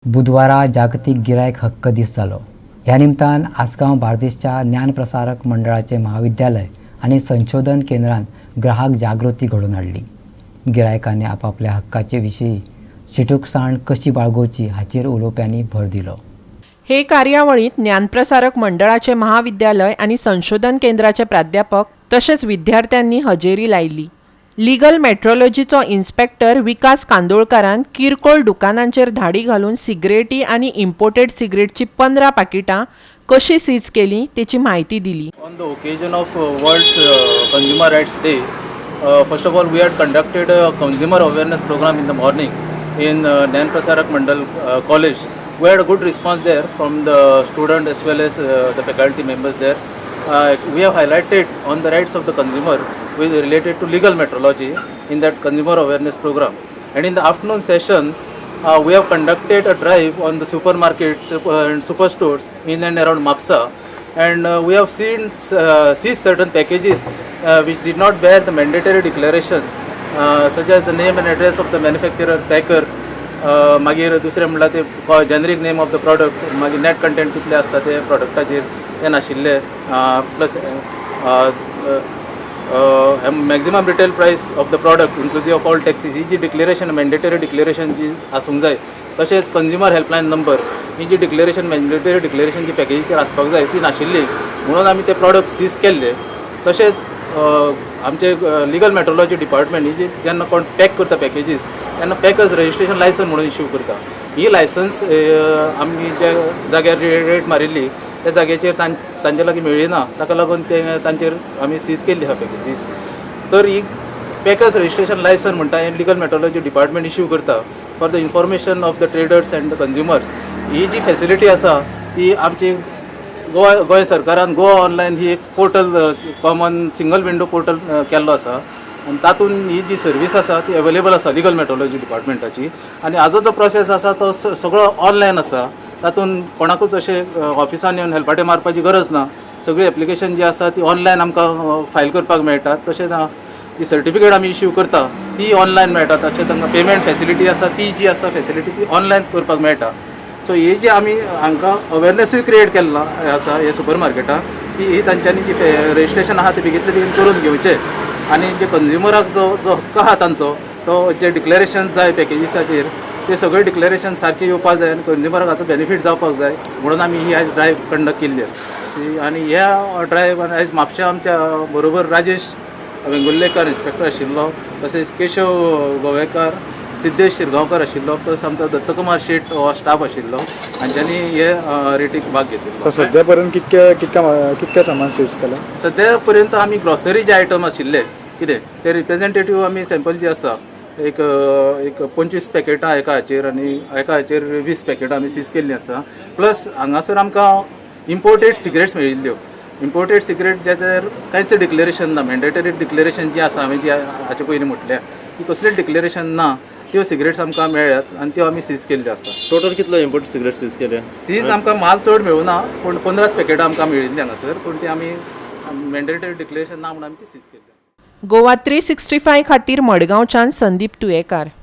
बुधवारा जागतिक गिरायक हक्क दीस जालो. ह्या निमतान आसगांव बार्देसच्या ज्ञानप्रसारक मंडळाचे महाविद्यालय आणि संशोधन केंद्रान ग्राहक जागृती घडोवन हाडली. गिरायकांनी आपापल्या हक्काचे विशीं शिटूकसाण कशी बाळगोवची हाचेर उलोवप्यांनी भर दिलो. हे कार्यावळीत ज्ञानप्रसारक मंडळाचे महाविद्यालय आणि संशोधन केंद्राचे प्राध्यापक तसेच विद्यार्थ्यांनी हजेरी लायली. लीगल मेट्रोलॉजीचो इन्स्पेक्टर विकास कांदोळकारान किरकोळ दुकानांचेर धाडी घालून सिगरेटी आणि इम्पोर्टेड सिगरेटची 15 पाकिटां कशी सीज केली तेची माहिती दिली. On the occasion of World Consumer Rights Day, first of all, we had conducted a consumer awareness program in the morning in Gyan Prasarak Mandal College. We had a good response there from the student as well as the faculty members there. We have highlighted on the rights of the consumer with related to legal metrology in that consumer awareness program. And in the afternoon session, we have conducted a drive on the supermarkets and superstores in and around Mapsa. And we have seized certain packages which did not bear the mandatory declarations such as the name and address of the manufacturer, packer, मागीर दुसरें म्हणल्यार ते generic name of the product, मागीर net content कितले आसता ते प्रॉडक्टाचेर ते नाशिल्ले, plus maximum retail price of the product inclusive of all taxes ही जी डिक्लेरेशन मॅन्डेटरी डिक्लेरेशन जी आसूंक जाय, तशेंच कंज्युमर हेल्पलायन नंबर ही जी डिक्लेरेशन मॅन्डेटरी डिक्लेरेशन जी पॅकेजीचेर आसपाक जाय ती नाशिल्ली म्हणून आमी ते प्रॉडक्ट सीज केल्ले. तशेंच आमचे लिगल मेट्रोलॉजी डिपार्टमेंट ही जी जेन्ना कोण पॅक करता पॅकेजीस तेन्ना पॅकर्स रजिस्ट्रेशन लायसन म्हणून इश्यू करता. ही लायसन्स आमी ज्या जाग्यार रेड मारिल्ली त्या जाग्याचेर तांचे लागीं मेळ्ळी ना, ताका लागून ते तांचेर आमी सीज केल्ली हा पॅकेजीस. तर ही पॅकर्स रजिस्ट्रेशन लायसन म्हणटा हें लिगल मेट्रोलॉजी डिपार्टमेंट इश्यू करता for the information of the traders and the consumers. ही जी फॅसिलिटी आसा ती आमची गोंय सरकारान गोवा ऑनलायन ही एक portal common single window portal केल्लो आसा आनी तातूंत ही जी सर्वीस आसा ती अवेलेबल आसा लिगल मेट्रोलॉजी डिपार्टमेंटाची. आनी हाजो जो प्रोसेस आसा तो सगळो ऑनलायन आसा. तातूंत कोणाकूच अशें ऑफिसान येवन हेल्पाटे मारपाची गरज ना. सगळी एप्लिकेशन जी आसा ती ऑनलायन आमकां फायल करपाक मेळटा. तशेंच ही सर्टिफिकेट आमी इश्यू करता ती ऑनलायन मेळटा. तशेंच तांकां पेमेंट फॅसिलिटी आसा ती जी आसा फॅसिलिटी ती ऑनलायन करपाक मेळटा. सो ही जी आमी हांकां अवेरनेसूय क्रिएट केल्ला आसा हे सुपर मार्केटां की ही तांच्यांनी जी रजिस्ट्रेशन आहा ते बेगींतले बेगीन करून घेवचें आनी जे कंज्युमराक जो हक्क आहा तांचो तो जे डिक्लेरेशन जाय पॅकेजीसाचेर ते सगळे डिक्लेरेशन सारके येवपाक जाय आनी कंज्युमराक हाचो बेनिफीट जावपाक जाय म्हणून आमी ही आयज ड्रायव कंडक्ट केल्ली आसा. आनी ह्या ड्रायवान आयज म्हापशा आमच्या बरोबर राजेश वेंगुर्लेकर इन्स्पेक्टर आशिल्लो, तशेंच केशव गोवेकार, सिद्धेश शिरगांवकर आशिल्लो, प्लस आमचो दत्तकुमार शेट हो स्टाफ आशिल्लो हांच्यांनी हे रेटीक भाग घेतिल्लो. सद्या पर्यंत कितके सामान सीज केला? सद्या पर्यंत आमी ग्रॉसरी जे आयटम आशिल्ले कितें ते रिप्रेझेंटेटीव आमी सॅम्पल जी आसा एक 25 पॅकेटां एका हाचेर आनी एका हाचेर 20 पॅकेटां आमी सीज केल्लीं आसा. प्लस हांगासर आमकां इम्पोर्टेड सिगरेट्स मेळिल्ल्यो. इम्पोर्टेड सिगरेट ज्याचेर कांयच डिक्लेरेशन ना, मॅन्डेटरी डिक्लेरेशन जी आसा हांवें जी हाचे पयलीं म्हटल्या ती कसलेच डिक्लेरेशन ना, त्यो सिगरेट्स आमकां मेळ्ळ्यात आनी त्यो आमी सीज केल्ल्यो आसा. टोटल कितलो इम्पोर्ट सिगरेट सीज केले? सीज आमकां माल चड मेळूना पूण 15 पॅकेटां आमकां मेळिल्लीं हांगासर, पूण ती आमी मॅन्डेटरी डिक्लेरेशन ना म्हणून आमी ती सीज केल्ली. गोवा 365 खातीर मडगांवच्यान संदीप तुयेकार.